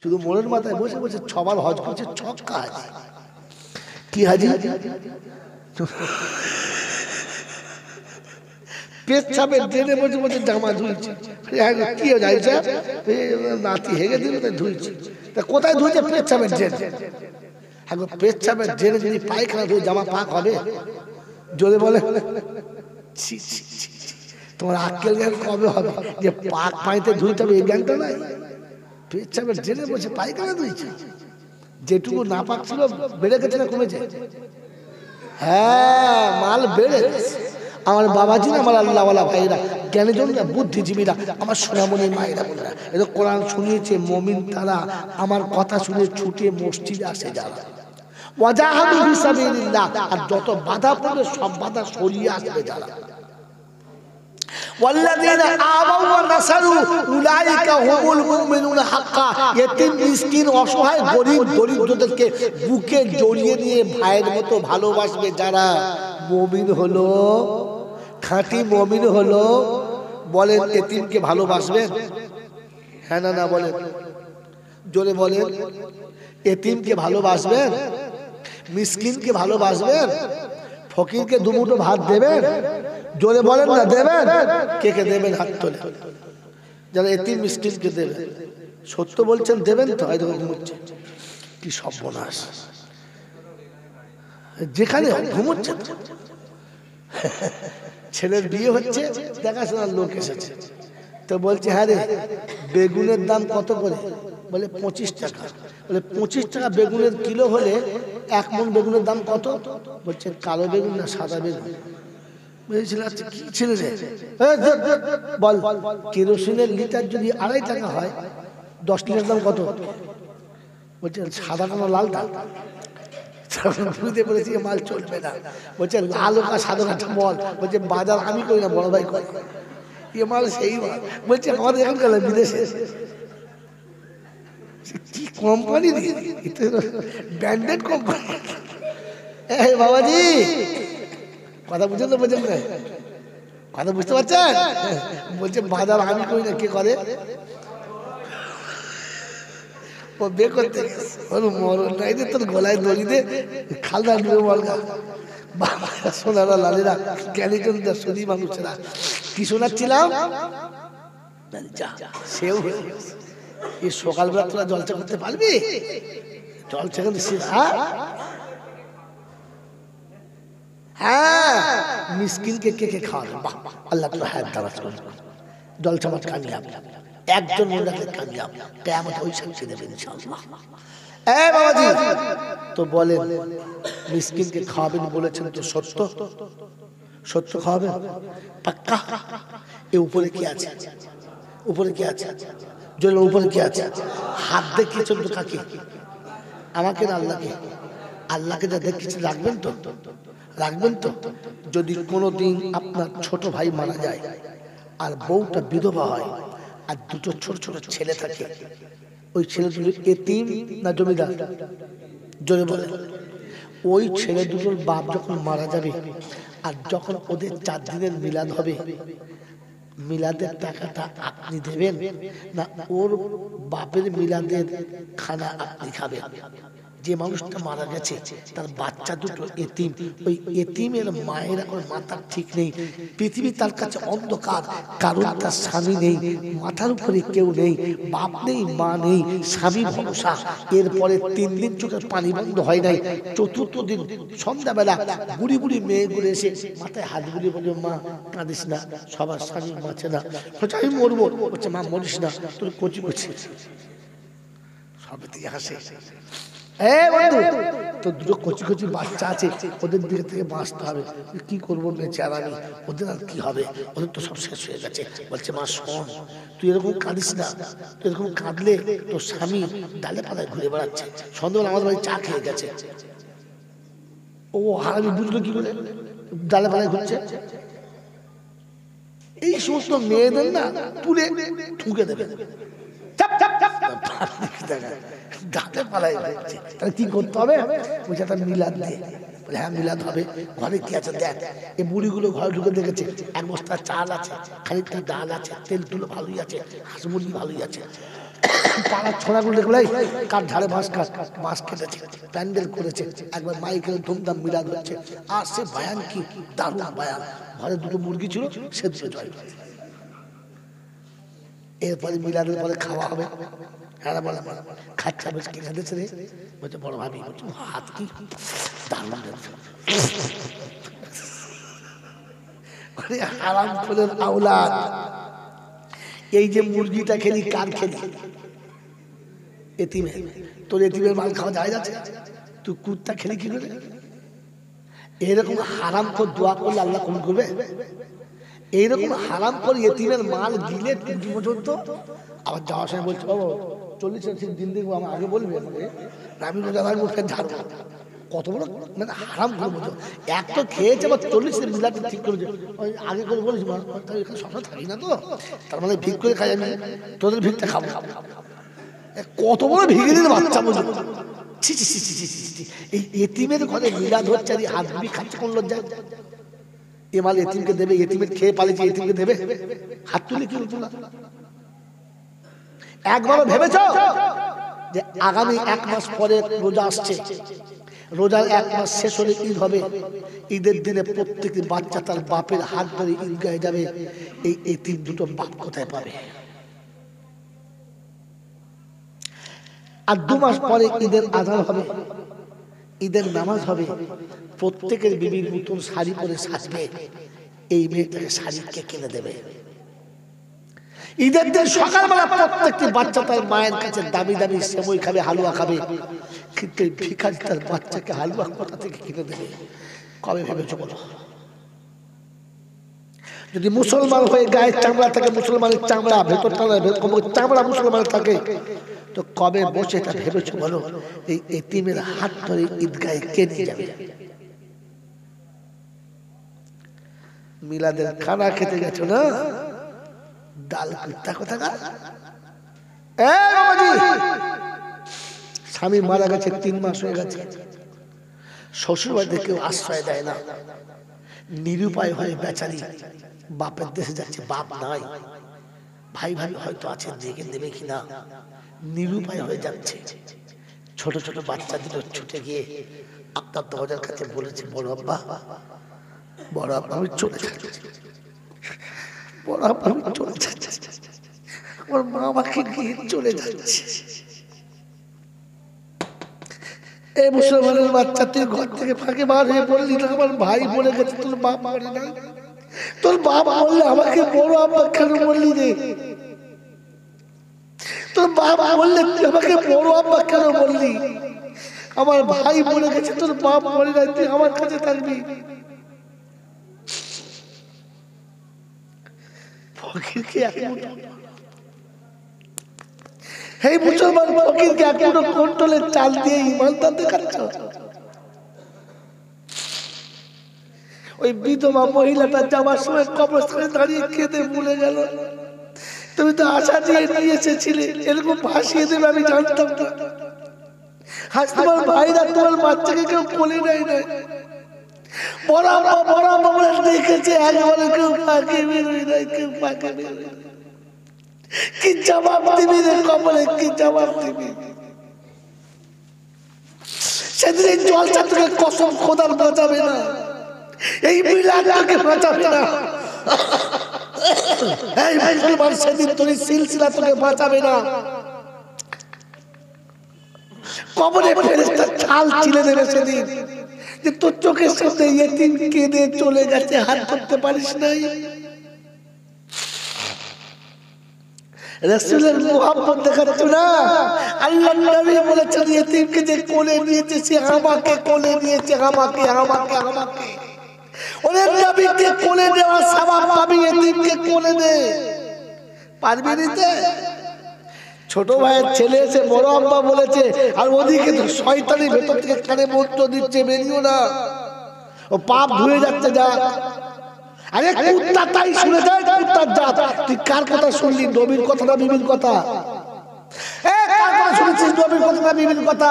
শুধু মোড়ের মাথায় বসে বসে ছবার হজ করছে, ছক্কা হাজি। কি হাজি? পেচ্ছাপের ড্রেনে বসে বসে জামা ধুইছে। কি যাইছে? নাতি হেগে দিল তাই ধুইছে। তা কোথায় ধুইছে? পেচ্ছাপের ড্রেনে। হ্যাঁ, পেচ্ছাপের ড্রেনে যদি পায়খানা ধুয়ে জামা পাক হবে? জোরে বলে। তোমার আক্কেল জ্ঞান কবে হবে যে পাক পানিতে ধুইতে হবে? এই জ্ঞানটা নাই। পেচ্ছাপের ড্রেনে বসে পায়খানা ধুইছে। যেটুকু না পাক ছিল বেড়ে গেছে না কমেছে? হ্যাঁ, মাল বেড়ে গেছে। আমার বাবাজিরা, আমার আল্লাহওয়ালা ভাইরা, জ্ঞানীজনরা, বুদ্ধিজীবীরা, আমার সোনামণি মায়েরা বোনেরা, এটা কোরআন শুনিয়েছে মুমিন তারা, আমার কথা শুনে ছুটে মসজিদে আসে যারা। ওয়াজাহাদু ফি সাবিলিল্লাহ, আর যত বাধা পড়বে সব বাধা সরিয়ে আসবে যারা। ওয়াল্লাযীনা আমানু ওয়া নাসারু উলাইকা হুমুল মুমিনুনা হাক্কা, ইতিম মিসকিন অসহায় গরীব দরিদ্রদেরকে বুকে জড়িয়ে নিয়ে ভাইয়ের মতো ভালোবাসবে যারা, মুমিন হলো, খাঁটি মুমিন হলো। বলেন এতিমকে ভালোবাসবেন? হ্যাঁ না না বলেন, জোরে বলেন। এতিমকে ভালোবাসবেন? মিসকিনকে ভালোবাসবেন? ফকিরকে দুমুঠো ভাত দেবেন? জোরে বলেন না, দেবেন? কে কে দেবেন হাত তোলে। যারা এতিম মিসকিনকে দেবেন, সত্য বলছেন দেবেন তো? হয়তো ঘুমোচ্ছে। কি সর্বনাশ! যেখানে ঘুমোচ্ছে, ছেলের বিয়ে হচ্ছে, দেখাশোনার লোক এসেছে, তো বলছে হ্যাঁ রে বেগুনের দাম কত করে? বলে 25 টাকা। বলে 25 টাকা বেগুনের কিলো হলে 1 মণ বেগুনের দাম কত? বলছে কালো বেগুন না সাদা বেগুন। বলেছিল আচ্ছা কি ছেলে রে, বল কেরোসিনের লিটার যদি 2.5 টাকা হয় 10 লিটার দাম কত? বলছে সাদাটা না লালটা? বুঝতে পেরেছি মাল চলবে না। বলছে লাল ওকা সাদা বল। বলছে বাজার আমি করি না, বড় ভাই করে। এ মাল সেই মাল। বলছে আমাদের এখানকার বিদেশে কি কোম্পানি, ব্র্যান্ডেড কোম্পানি। এই বাবাজি কথা বুঝেন তো? বোঝেন না? কথা বুঝতে পারছেন? বলছে বাজার আমি করি না, কে করে? ও বে করতে মরণ নাই যে তোর গলায় দড়ি দে, খালদা ডুবে মরগা। বাবা সোনারা লালেরা, জ্ঞানীজনরা, সদী মানুষেরা, কি শোনাচ্ছিলাম? সেও এই সকালবেলা তোরা জলচা করতে পারবি? জলচা করতে হ্যাঁ, মিসকিনকে কে কে খাওয়াবে? বাহ, আল্লাহ তো হায়াত দারাজ করবে। জলচা মাছ কামিয়াব, একজন মনে রাখলে কামিয়াব, কিয়ামত ওই সাক্ষী দেবে ইনশাআল্লাহ। এই বাবাজি তো বলেন মিসকিনকে খাওয়াবেন বলেছেন তো সত্য? সত্য খাওয়াবেন পাক্কা? এ উপরে কি আছে? উপরে কি আছে? জলের উপরে কি আছে? হাত দেখিয়েছেন তো কাকে? আমাকে না আল্লাহকে? আল্লাহকে যা দেখেছেন রাখবেন তো? রাখবেন তো? যদি কোনোদিন আপনার ছোট ভাই মারা যায় আর বউটা বিধবা হয় আর দুটো ছোট ছোট ছেলে থাকে, ওই ছেলে দুটো এতিম না জমিদার? জোরে বলে। ওই ছেলে দুটোর বাপ যখন মারা যাবে আর যখন ওদের 4 দিনের মিলাদ হবে, মিলাদের টাকাটা আপনি দেবেন না ওর বাপের মিলাদের খানা আপনি খাবেন? যে মানুষটা মারা গেছে তার বাচ্চা দুটো এতিম, ওই এতিমের মায়ের এখন মাথার ঠিক নেই, পৃথিবী তার কাছে অন্ধকার, কারণ তার স্বামী নেই, মাথার উপরে কেউ নেই, বাপ নেই, মা নেই, স্বামী ভরসা। এরপরে 3 দিন চোখের পানি বন্ধ হয় নাই। 4র্থ দিন সন্ধ্যাবেলা বুড়ি বুড়ি মেয়েগুলো এসে মাথায় হাত বুলিয়ে বলে মা কাঁদিস না, সবার স্বামী বাঁচে না। আমি মরবো। বলছে মা মরিস না, তোর কচি কচি সবে থেকে হাসে। বন্ধু তো দুটো কচি কচি বাচ্চা আছে, ওদের দিকে থেকে বাঁচতে হবে। কি করবো বেঁচে আর আমি, ওদের আর কি হবে? ওদের তো সব শেষ হয়ে গেছে। বলছে মা শোন, তুই এরকম কাঁদিস না, তুই এরকম কাঁদলে তোর স্বামী ডালে পালায় ঘুরে বেড়াচ্ছে, সন্ধ্যাবেলা আমাদের বাড়ি চা খেয়ে গেছে। ও হারামি বুঝলো কি করে ডালে পালায় ঘুরছে? এই সমস্ত মেয়েদের না তুলে ঠুকে দেবে। ডালে পালায় ঘুরছে, তাহলে কি করতে হবে? বলছে একটা মিলাদ দিয়ে। বলে হ্যাঁ মিলাদ হবে। ঘরে কি আছে দেখ। এই বুড়িগুলো ঘরে ঢুকে দেখেছে 1 বস্তা চাল আছে, খানিকটা ডাল আছে, তেল তুলো ভালোই আছে, হাঁস মুরগি ভালোই আছে। পাড়ার ছোড়াগুলো দেখলে কাঠ ঝাড়ে বাঁশ কেটেছে, প্যান্ডেল করেছে, একবার মাইকেল ধুমধাম মিলাদ হচ্ছে, আর সে বায়ান কি দারুণ বায়ান। ঘরে দুটো মুরগি ছিল, সে দুটো জয়। এরপরে মিলাদের পরে খাওয়া হবে। হ্যাঁ বলে খাচ্ছা বেশ কিনে দিয়েছে রে, বলছে বড় ভাবি, বলছে হাত কি দারুণ। আরাম ফুলের আওলাদ, এই যে মুরগিটা খেলি কার খেলি? এতিমের। তোর এতিমের মাল খাওয়া যায় যাচ্ছে, তুই কুত্তা খেলি কি করে? এরকম হারাম করে দোয়া করলে আল্লাহ কবুল করবে? এইরকম হারাম করে এতিমের মাল গিলে 3 পর্যন্ত আবার যাওয়ার সময় বলছে বাবু 40 দিন দেখবো, আমার আগে বলবি আমি রোজা রাখবো, ফের ঝাড়বো। কত বড় মানে হারাম করে বলছো। এক তো খেয়েছে আবার 40 মিলাতে ঠিক করেছে, ওই আগে করে বলিস এখানে সবসময় থাকি না তো, তার মানে ভিক করে খাই, আমি তোদের ভিকটা খাবো। কত বড় ভিগে দিল বাচ্চা বলছো। এই এতিমের ঘরে মিলাদ হচ্ছে আর হাত ধুবি খাচ্ছে, কোন লজ্জা? এ মাল এতিমকে দেবে, এতিমের খেয়ে পালিয়েছে এতিমকে দেবে? হাত তুলে কি তোলা? একবারও ভেবেছ যে আগামী 1 মাস পরে রোজা আসছে, রোজার 1 মাস শেষ হলে ঈদ হবে, ঈদের দিনে প্রত্যেকটি বাচ্চা তার বাপের হাত ধরে ঈদগাহে যাবে, এই এতিম দুটো বাপ কোথায় পাবে? আর 2 মাস পরে ঈদের আযান হবে, ঈদের নামাজ হবে, প্রত্যেকের বিবির নতুন শাড়ি পরে সাজবে, এই মেয়েটাকে শাড়ি কে কিনে দেবে? ঈদের দিন সকালবেলা প্রত্যেকটি বাচ্চা তার মায়ের কাছে দামি দামি সেমই খাবে, হালুয়া খাবে, কিন্তু এই ভিখারি তার বাচ্চাকে হালুয়া কোথা থেকে কিনে দেবে? কবে ভেবেছো বলো? যদি মুসলমান হয়ে গায়ের চামড়া থাকে, মুসলমানের চামড়া ভেতরটা চামড়া মুসলমানের থাকে, তো কবে বসে এটা ভেবেছো বলো? এই এতিমের হাত ধরে ঈদগাহে কে নিয়ে যাবে? মিলাদের খানা খেতে গেছো না, ডাল কুত্তা কোথাকার। স্বামী মারা গেছে, 3 মাস হয়ে গেছে, শ্বশুর বাড়িতে কেউ আশ্রয় দেয় না, নিরুপায় হয়ে বেচারি বাপের দেশে যাচ্ছে, বাপ নাই, ভাই ভাই হয়তো আছে, দেখে দেবে কিনা, নিরুপায় হয়ে যাচ্ছে। ছোট ছোট বাচ্চা দুটো ছুটে গিয়ে আপনার দরজার কাছে বলেছে, বড় আব্বা, বড় আব্বা আমি চলে যাচ্ছি, বড় আব্বা আমি চলে যাচ্ছি, আমার মা আমাকে নিয়ে চলে যাচ্ছে। এই মুসলমানের বাচ্চা, তুই ঘর থেকে ফাঁকে বার হয়ে বললি না আমার ভাই বলে গেছে, তোর বাপ মরে নাই, তোর বাপ বললে আমাকে বড় আব্বা কেন বললি রে? তোর বাপ বললে আমাকে বড় আব্বা কেন বললি? আমার ভাই বলে গেছে, তোর বাপ মরে নাই, তুই আমার কাছে থাকবি। ফকিরকে এই মুসলমান ফকিরকে এখনো কন্ট্রোলের চাল দিয়ে ইমানদার দেখাচ্ছ। ওই বিধবা মহিলাটা যাওয়ার সময় কবরস্থানে দাঁড়িয়ে কেঁদে ভুলে গেল, তুমি তো আশা দিয়ে নিয়ে এসেছিলে এরকম ভাসিয়ে দেবে আমি জানতাম না। আজ তোমার ভাইরা তোমার বাচ্চাকে কেউ কোলে নেয় না, বড় আব্বা বলে দেখেছে, একবারে কেউ ফাঁকে বেরোয় নাই, কেউ ফাঁকে বেরোয়। কি জবাব দিবি রে কবরে, কি জবাব দিবি? সেদিন জলসা তোকে কসম খোদার বাঁচাবে না, এই মিলাদ তোকে বাঁচাবে না, এই মুসলমান সেদিন তোর সিলসিলা তোকে বাঁচাবে না। কবরে ফেরেশতা ছাল ছিলে দেবে সেদিন, যে তোর চোখের সামনে ইয়েতিম কেঁদে চলে গেছে, হাত ধরতে পারিস নাই। রাসূলের মুহাব্বত দেখাচ্ছ না, আল্লাহর নবী বলেছেন ইয়েতিমকে যে কোলে নিয়েছে সে আমাকে কোলে নিয়েছে, আমাকে আমাকে আমাকে। ওরে নবীকে কোলে নেওয়ার সওয়াব পাবি, ইয়েতিমকে কোলে নে, পারবি নিতে? ছোট ভাইয়ের ছেলে এসে বড় আব্বা বলেছে, আর ওদিকে তো শয়তানি ভেতর থেকে কানে মন্ত্র দিচ্ছে, বেরিও না, ও পাপ ধুয়ে যাচ্ছে, যা। আরে কুত্তা তাই শুনে যায়, কুত্তার জাত। তুই কার কথা শুনলি, নবীর কথা না বিবির কথা? কার কথা শুনেছিস, নবীর কথা না বিবির কথা?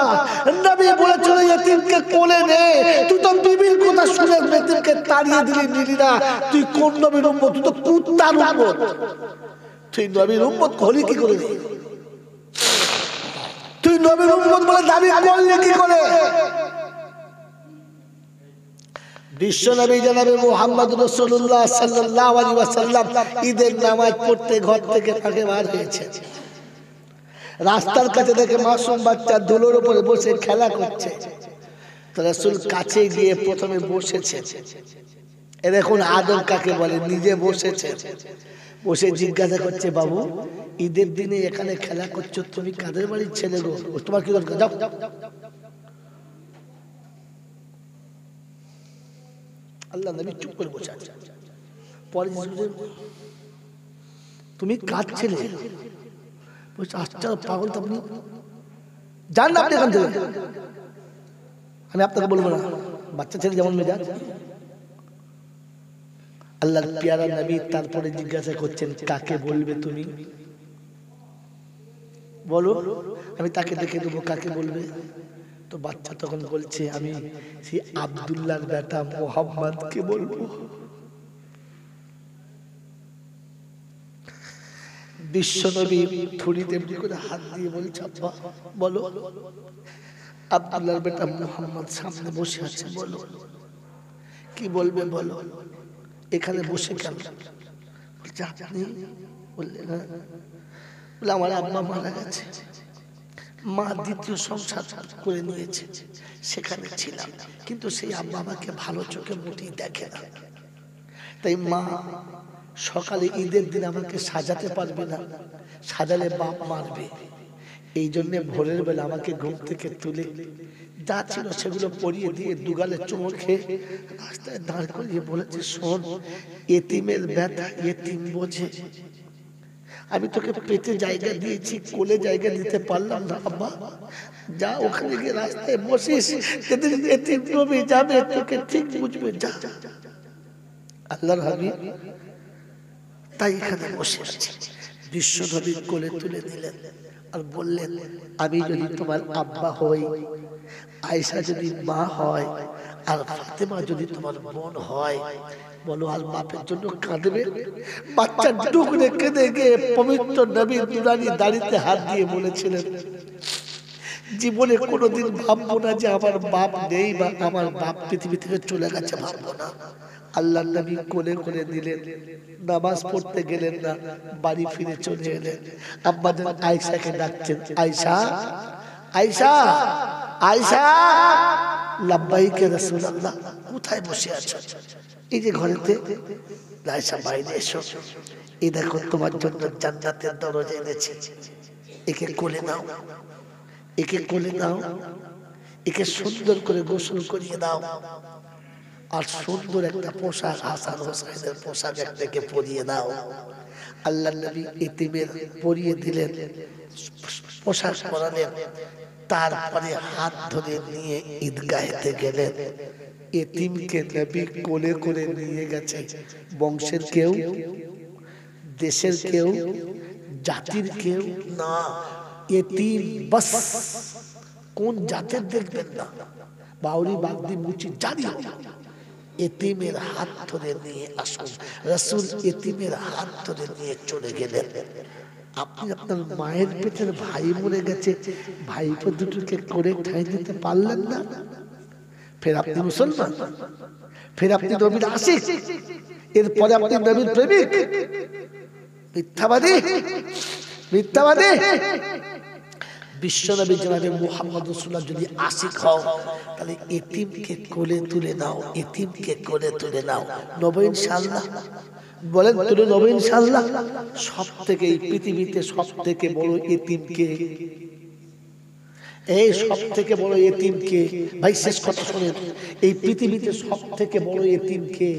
নবী বলেছিল ইয়েতিমকে কোলে নে, তুই তো বিবির কথা শুনে ইয়েতিমকে তাড়িয়ে দিলি, নিলি না। তুই কোন নবীর উম্মত? তুই তো কুত্তার উম্মত। তুই নবীর উম্মত হলি কি করে? তুই নবীর উম্মত বলে দাবি করলি কি করে? বিশ্বনবী জনাবে মুহাম্মদ রাসূলুল্লাহ সাল্লাল্লাহু আলাইহি ওয়াসাল্লাম ঈদের নামাজ পড়তে ঘর থেকে ফাঁকে বার হয়েছে। রাস্তার কাছে দেখে মাসুম বাচ্চা ধুলোর উপরে বসে খেলা করছে। তো রাসূল কাছে গিয়ে প্রথমে বসেছে। এ দেখুন আদব কাকে বলে, নিজে বসেছে, বসে জিজ্ঞাসা করছে, বাবু ঈদের দিনে এখানে খেলা করছো, তুমি কাদের বাড়ির ছেলে গো? তোমার কি দরকার, যাও। আল্লাহ নবী চুপ করে বসে আছে। পরে তুমি কার ছেলে? বলছে আচ্ছা পাগল তো আপনি, জান না আপনি এখান থেকে, আমি আপনাকে বলবো না, বাচ্চা ছেলে যেমন মেজাজ। আল্লাহর পেয়ারা নবী তারপরে জিজ্ঞাসা করছেন, কাকে বলবে তুমি? বলো, আমি তাকে দেখে দেবো, কাকে বলবে? তো বাচ্চা তখন বলছে, আমি সেই আব্দুল্লাহর বেটা মুহাম্মদকে বলবো। বিশ্বনবী থুড়িতে এমনি করে হাত দিয়ে বলছে, আব্বা বলো, আব্দুল্লাহর বেটা মুহাম্মদ সামনে বসে আছে, বলো কি বলবে বলো, এখানে বসে কেন? বলছে আপনি বললেন, বলে আমার আব্বা মারা গেছে, মা দ্বিতীয় সংসার করে নিয়েছে, সেখানে ছিলাম, কিন্তু সেই আব্বা আমাকে ভালো চোখে মোটেই দেখে না, তাই মা সকালে ঈদের দিন আমাকে সাজাতে পারবে না, সাজালে বাপ মারবে, এই জন্য ভোরের বেলা আমাকে ঘুম থেকে তুলে যা ছিল সেগুলো পরিয়ে দিয়ে দুগালে চুমুর খেয়ে রাস্তায় দাঁড় করিয়ে বলেছে, শোন, এতিমের ব্যথা এতিম বোঝে, আমি তোকে পেটে জায়গা দিয়েছি, কোলে জায়গা দিতে পারলাম না, আব্বা যা ওখানে গিয়ে রাস্তায় বসিস, যেদিন এতিম নবী যাবে তোকে ঠিক বুঝবে, যা। আল্লাহর হাবিব তাই এখানে বসে আছে। বিশ্ব নবীর কোলে তুলে দিলেন আর বললেন, আমি যদি তোমার আব্বা হই, আয়েশা যদি মা হয়, আর ফাতেমা যদি তোমার বোন হয়, বলো আর বাপের জন্য কাঁদবে? বাচ্চা ডুকরে কেঁদে গিয়ে পবিত্র নবীর নুরানি দাড়িতে হাত দিয়ে বলেছিলেন, জীবনে কোনোদিন ভাববো না যে আমার বাপ নেই বা আমার বাপ পৃথিবী থেকে চলে গেছে, ভাববো না। আল্লাহ নবী কোলে করে দিলেন, নামাজ পড়তে গেলেন না, বাড়ি ফিরে চলে এলেন। আব্বাজান আয়েশাকে ডাকছেন, আয়েশা আয়েশা আয়েশা, লাব্বাইক ইয়া রাসূলুল্লাহ, কোথায় বসে আছো? এই যে ঘরেতে। আয়েশা বাইরে এসো, এই দেখো তোমার জন্য জান্নাতের দরজা এনেছি, একে কোলে নাও, একে কোলে নাও, একে সুন্দর করে গোসল করিয়ে দাও, আর সুন্দর একটা পোশাক, হাসান হোসেনের পোশাক একটাকে পরিয়ে দাও। আল্লাহ নবী এতিমের পরিয়ে দিলেন, পোশাক পরালেন, তারপরে হাত ধরে নিয়ে ঈদগাহেতে গেলেন। এতিমকে নবী কোলে করে নিয়ে গেছে, বংশের কেউ, দেশের কেউ, জাতির কেউ না, এতিম বাস। কোন জাতের দেখবেন না, বাউরি বাগদি মুচি জানি, এতিমের হাত ধরে নিয়ে আসুন। রাসূল এতিমের হাত ধরে নিয়ে চলে গেলেন। আপনি আপনার মায়ের পেটের ভাই মরে গেছে, ভাইপো দুটোকে করে ঠাঁই দিতে পারলেন না? ফের আপনি মুসলমান, ফের আপনি নবীর আশিক, এরপরে আপনি নবীর প্রেমিক, মিথ্যাবাদী, মিথ্যাবাদী। বিশ্বনবী জনাবে মুহাম্মদ রাসূলুল্লাহ যদি আশিক হও, তাহলে এতিমকে কোলে তুলে নাও, এতিমকে কোলে তুলে নাও। নবী ইনশাআল্লাহ বলেন, তুলে নবী ইনশাআল্লাহ। সব থেকে এই পৃথিবীতে সব থেকে বড় এতিমকে, এই সব থেকে বড় এতিমকে, ভাই শেষ কথা শুনেন, এই পৃথিবীতে সব থেকে বড় এতিমকে?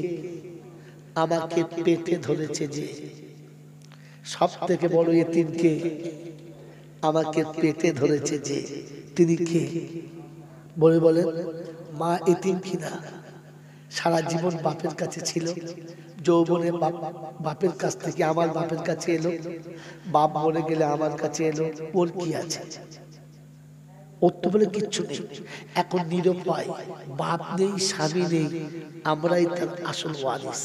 আমাকে পেটে ধরেছে যে, সব থেকে বড় এতিমকে? আমাকে পেটে ধরেছে যে, তিনি কে? বলে বলেন, মা এতিম কিনা? সারা জীবন বাপের কাছে ছিল, যৌবনে বাপের কাছ থেকে আমার বাপের কাছে এলো, বাপ মরে গেলে আমার কাছে এলো, ওর কি আছে? ওর তো বলে কিচ্ছু নেই। এখন নিরুপায়, বাপ নেই, স্বামী নেই, আমরাই তার আসল ওয়ারিস।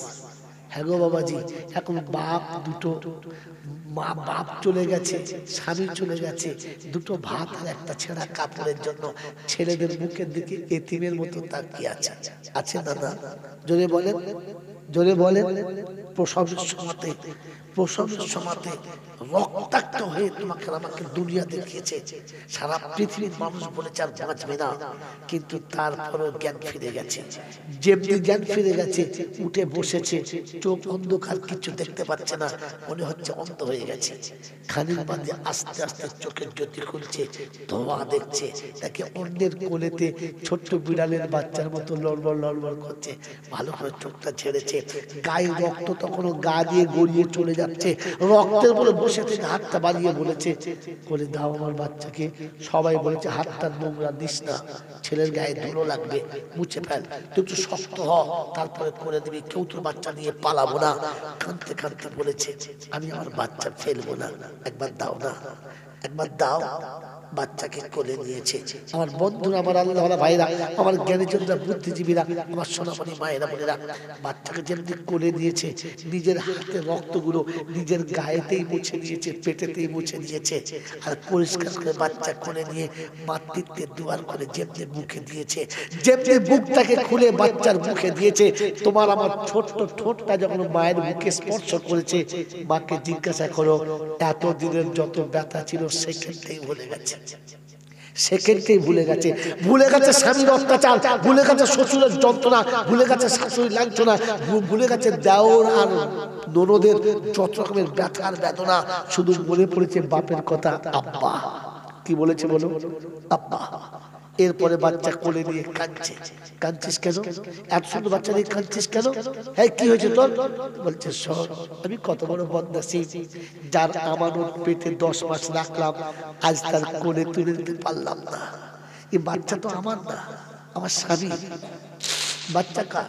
হ্যাঁ গো বাবাজি, এখন বাপ দুটো, মা বাপ চলে গেছে, স্বামী চলে গেছে, দুটো ভাত আর একটা ছেঁড়া কাপড়ের জন্য ছেলেদের মুখের দিকে এতিমের মতো তাকিয়ে আছে। আছে না? না জোরে বলেন, জোরে বলেন। প্রসবের সময়তে, প্রসবের সময়তে রক্তাক্ত হয়ে তোমাকে আমাকে দুনিয়া দেখিয়েছে, সারা পৃথিবীর মানুষ বলেছে আর বাঁচবে না, কিন্তু তারপরও জ্ঞান ফিরে গেছে। যেমনি জ্ঞান ফিরে গেছে উঠে বসেছে, চোখ অন্ধকার, কিছু দেখতে পাচ্ছে না, মনে হচ্ছে অন্ধ হয়ে গেছে। খানিক বাদে আস্তে আস্তে চোখের জ্যোতি খুলছে, ধোঁয়া দেখছে, তাকে অন্যের কোলেতে ছোট্ট বিড়ালের বাচ্চার মতো লড়বড় লড়বড় করছে, ভালো করে চোখটা ছেড়েছে, গায়ে রক্ত তখনও গা দিয়ে গড়িয়ে চলে যাচ্ছে, রক্তের বলে বসে থেকে হাতটা বাড়িয়ে বলেছে, করে দাও আমার বাচ্চাকে। সবাই বলেছে হাতটা নোংরা দিস না, ছেলের গায়ে ধুলো লাগবে, মুছে ফেল, তুই একটু শক্ত হ, তারপরে করে দিবি, কেউ তোর বাচ্চা নিয়ে পালাবো না। কাঁদতে কাঁদতে বলেছে আমি আমার বাচ্চা ফেলবো না, একবার দাও না, একবার দাও। বাচ্চাকে কোলে নিয়েছে। আমার বন্ধুরা, আমার আল্লাহ ভাইরা, আমার জ্ঞানীজনরা, বুদ্ধিজীবীরা, আমার সোনামণি মায়েরা বোনেরা, বাচ্চাকে যেমনি কোলে নিয়েছে, নিজের হাতে রক্তগুলো নিজের গায়েতেই মুছে নিয়েছে, পেটেতেই মুছে নিয়েছে, আর পরিষ্কার করে বাচ্চা কোলে নিয়ে মাতৃত্বের দুয়ার করে যেমনি মুখে দিয়েছে, যেমনি বুকটাকে খুলে বাচ্চার মুখে দিয়েছে, তোমার আমার ছোট্ট ঠোঁটটা যখন মায়ের মুখে স্পর্শ করেছে, মাকে জিজ্ঞাসা করো এতদিনের যত ব্যথা ছিল সেখানটাই ভুলে গেছে, সেকেন্ডেই ভুলে গেছে, ভুলে গেছে স্বামীর অত্যাচার, ভুলে গেছে শ্বশুরের যন্ত্রণা, ভুলে গেছে শাশুড়ির লাঞ্ছনা, ভুলে গেছে দেওর আর ননদের যত রকমের ব্যথার বেদনা, শুধু মনে পড়েছে বাপের কথা, আব্বা। কি বলেছে বলো? আব্বা। এরপরে বাচ্চা কোলে নিয়ে কাঁদছে। কাঁদছিস কেন? এত সুন্দর বাচ্চা নিয়ে কাঁদছিস কেন? হ্যাঁ কি হয়েছে তোর? বলছে শোন, আমি কত বড় বদনসিব, যার আমানত পেটে 10 মাস রাখলাম, আজ তার কোলে তুলে দিতে পারলাম না। এই বাচ্চা তো আমার না, আমার স্বামী। বাচ্চা কার?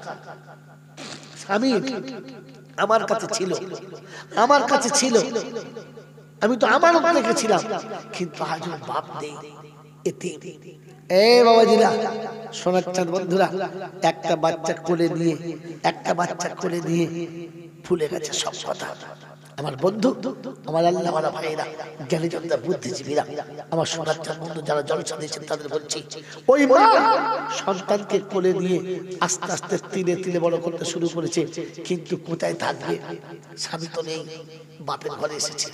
স্বামী। আমার কাছে ছিল, আমার কাছে ছিল, আমি তো আমানত রেখেছিলাম, কিন্তু আজ বাপ নেই, এতিম। এ বাবাজিরা, সোনার চাঁদ বন্ধুরা, একটা বাচ্চা কোলে নিয়ে, একটা বাচ্চা কোলে নিয়ে ভুলে গেছে সব কথা। আমার বন্ধু, আমার আল্লাহ ওয়ালা ভাইরা, জ্ঞানীজনরা, বুদ্ধিজীবীরা, আমার সোনার চাঁদ বন্ধু যারা জলসা দিয়েছেন তাদের বলছি, ওই মা সন্তানকে কোলে নিয়ে আস্তে আস্তে তিলে তিলে বড় করতে শুরু করেছে, কিন্তু কোথায় থাকবে? স্বামী তো নেই, বাপের ঘরে এসেছে।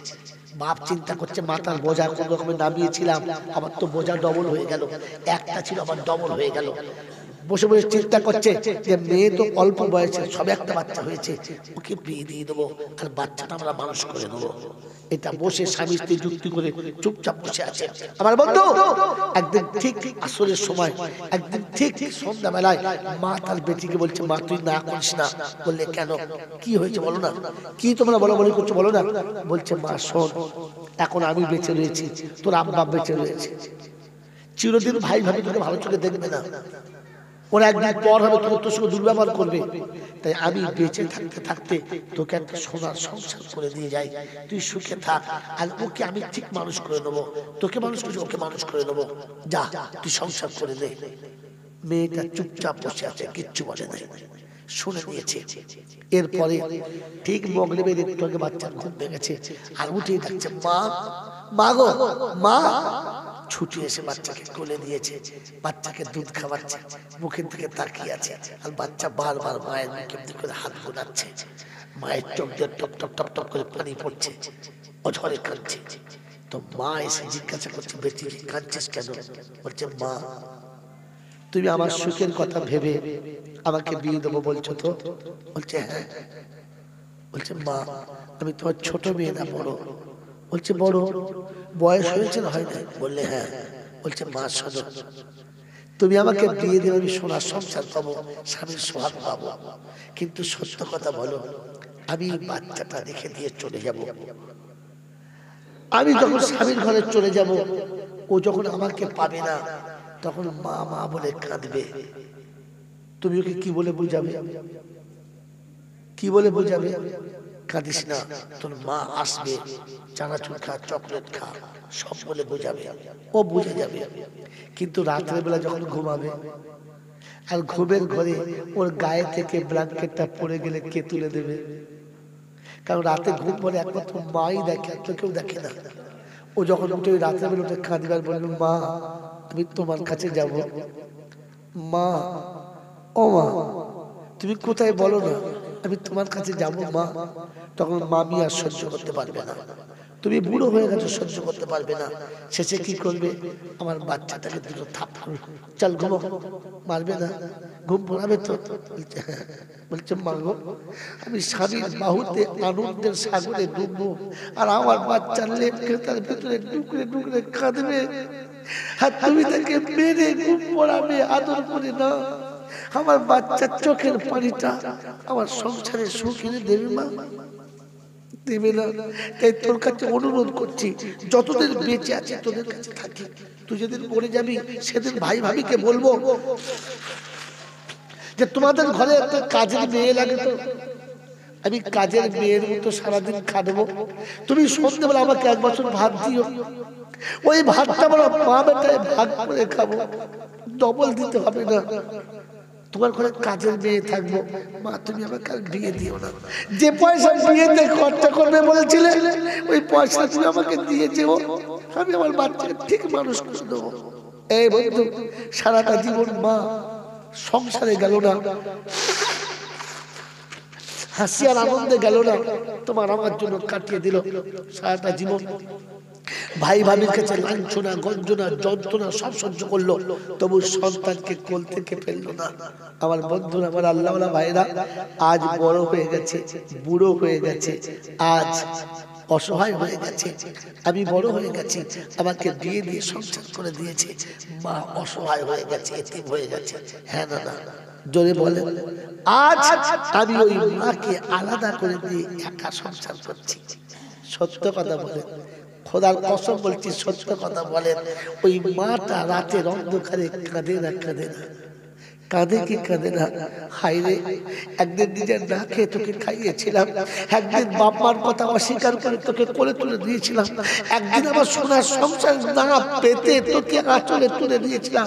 বাপ চিন্তা করছে মাথার বোঝা কোন রকমে নামিয়েছিলাম, আবার তো বোঝা ডবল হয়ে গেল, একটা ছিল আবার ডবল হয়ে গেল। বসে বসে চিন্তা করছে যে মেয়ে তো অল্প বয়সে, সবে একটা বাচ্চা হয়েছে, ওকে বিয়ে দিয়ে দেবো আর বাচ্চাটা আমরা মানুষ করে নেবো। এটা বসে স্বামী স্ত্রী যুক্তি করে চুপচাপ বসে আছে। আমার বন্ধু, একদিন ঠিক আসরের সময়, একদিন ঠিক সন্ধ্যাবেলায় মা তার বেটিকে বলছে, মা তুই না করিস না। বললে কেন? কি হয়েছে বলো না, কি তোমরা বলো বলি করছো বলো না। বলছে মা শোন, এখন আমি বেঁচে রয়েছি, তোর আব্বা বেঁচে রয়েছে, চিরদিন ভাই ভাবি তোকে ভালো চোখে দেখবে না, ওরা একদিন পর হবে তোর সঙ্গে দুর্ব্যবহার করবে, তাই আমি বেঁচে থাকতে থাকতে তোকে একটা সোনার সংসার করে দিয়ে যাই, তুই সুখে থাক, আর ওকে আমি ঠিক মানুষ করে নেবো, তোকে মানুষ করে ওকে মানুষ করে নেবো, যা তুই সংসার করে দে। মেয়েটা চুপচাপ বসে আছে, কিচ্ছু বলে নাই, শুনে নিয়েছে। এরপরে ঠিক মগরিবের একটু আগে বাচ্চার ঘুম ভেঙেছে, আর উঠে ডাকছে মা, মা গো মা। ছুটি এসে বাচ্চাকে কোলে দিয়েছে, বাচ্চাকে দুধ খাওয়াচ্ছে, মুখের দিকে তাকিয়ে আছে, আর বাচ্চা বারবার মায়ের মুখের দিকে হাত বোলাচ্ছে, মায়ের চোখ দিয়ে টপ টপ টপ টপ করে পানি পড়ছে, অঝরে কাঁদছে। তো মা এসে জিজ্ঞাসা করছে, বেটি কাঁদছিস কেন? বলছে মা, তুমি আমার সুখের কথা ভেবে আমাকে বিয়ে দেবো বলছো তো? বলছে হ্যাঁ। বলছে মা, আমি তোমার ছোট মেয়ে না বড়? বলছে বড়। বয়স হয়েছে না হয় না? বললে হ্যাঁ। বলছে মা শোনো, তুমি আমাকে বিয়ে দেবে, আমি সোনার সংসার পাবো, স্বামীর সোহাগ পাবো, কিন্তু সত্য কথা বলো, আমি বাচ্চাটা রেখে দিয়ে চলে যাব। আমি যখন স্বামীর ঘরে চলে যাব, ও যখন আমাকে পাবে না, তখন মা মা বলে কাঁদবে, তুমি ওকে কি বলে বুঝাবে? কি বলে বুঝাবে? কাঁদিস না, তোর মা আসবে, চানাচুর খা, চকলেট খা, সব বলে বোঝাবে, ও বুঝে যাবে। কিন্তু রাত্রের বেলা যখন ঘুমাবে, আর ঘুমের ঘরে ওর গায়ে থেকে ব্ল্যাঙ্কেটটা পড়ে গেলে কে তুলে দেবে? কারণ রাতে ঘুম পড়ে একমাত্র মাই দেখে, আর তো কেউ দেখে না। ও যখন উঠে রাতের বেলা উঠে কাঁদবার বলল, মা আমি তোমার কাছে যাব। মা, ও মা তুমি কোথায় বলো না, আমি তোমার কাছে যাব মা। তখন মামি আর সহ্য করতে পারবে না, তুমি বুড়ো হয়ে গেছো, সহ্য করতে পারবে না। শেষে কি করবে? আমার বাচ্চাটাকে দুটো থাপ্পড়, চল ঘুমো। মারবে না, ঘুম পড়াবে তো? বলছে মা গো, আমি স্বামীর বাহুতে আনন্দের সাগরে ডুববো, আর আমার বাচ্চার লেপকে তার ভিতরে ডুকরে ডুকরে কাঁদবে, আর তুমি তাকে মেরে ঘুম পড়াবে, আদর করে না। আমার বাচ্চার চোখের পানিটা আমার সংসারে সুখ এনে দেবে মা? দেবে না। তাই তোর কাছে অনুরোধ করছি, যতদিন বেঁচে আছে তোদের কাছে থাকি, তুই যেদিন মরে যাবি সেদিন ভাই ভাবিকে বলবো যে তোমাদের ঘরে একটা কাজের মেয়ে লাগে, তো আমি কাজের মেয়ের মতো সারাদিন খাটবো, তুমি সন্ধ্যেবেলা আমাকে 1 বছর ভাত দিও, ওই ভাতটা আমরা মা বেটায় ভাগ করে খাবো, ডবল দিতে হবে না। তোমার ঘরে কাজের মেয়ে থাকবো, মা তুমি আমাকে আর বিয়ে দিও না। যে পয়সা বিয়েতে খরচা করবে বলেছিলে, ওই পয়সা তুমি আমাকে দিয়ে যেও, আমি আমার বাচ্চাকে ঠিক মানুষ করে দেবো। এই বন্ধু, সারাটা জীবন মা সংসারে গেল না, হাসি আর আনন্দে গেল না, তোমার আমার জন্য কাটিয়ে দিল সারাটা জীবন। ভাই ভাবির কাছে লাঞ্ছনা, গঞ্জনা, যন্ত্রণা সব সহ্য করলো, তবু সন্তানকে কোল থেকে ফেললো না। আমার বন্ধুরা, আমার আল্লাহওয়ালা ভাইরা, আজ বড় হয়ে গেছে, বুড়ো হয়ে গেছে, আজ অসহায় হয়ে গেছে, আমি বড় হয়ে গেছি, আমাকে বিয়ে দিয়ে সংসার করে দিয়েছে, মা অসহায় হয়ে গেছে, এতিম হয়ে গেছে। হ্যাঁ না না, জোরে বলেন। আজ আমি ওই মাকে আলাদা করে দিয়ে একা সংসার করছি। সত্য কথা বলেন, খোদার কসম বলছি, সত্য কথা বলেন। ওই মাটা রাতের অন্ধকারে কাঁদে না, কাঁদে না, কাঁদে কি কাঁদে না? হায়রে, একদিন নিজের না খেয়ে তোকে খাইয়েছিলাম, একদিন বাপ-মার কথা অস্বীকার করে তোকে কোলে তুলে দিয়েছিলাম, একদিন আমার সোনার সংসার না পেতে তোকে আঁচলে তুলে দিয়েছিলাম,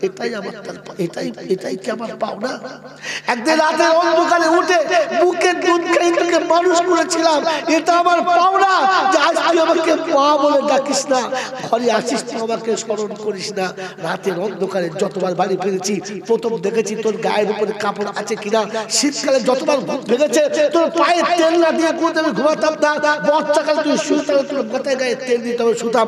এটাই আমার, এটাই কি আমার পাওনা? একদিন রাতের অন্ধকারে উঠে বুকের দুধ খাই তোকে মানুষ করেছিলাম, এটা আমার পাওনা? যে আজ তুই আমাকে মা বলে ডাকিস না, ঘরে আসিস তো আমাকে স্মরণ করিস না। রাতের অন্ধকারে যতবার বাড়ি ফিরেছি, প্রথম দেখেছি তোর গায়ের উপরে কাপড় আছে কিনা। শীতকালে যতবার ঘুম ভেঙেছে, তোর পায়ে তেল না দিয়ে ঘুমতে আমি ঘুমাতাম না। বর্ষাকালে তুই শুতাম, তোর মাথায় গায়ে তেল দিতে হবে, শুতাম।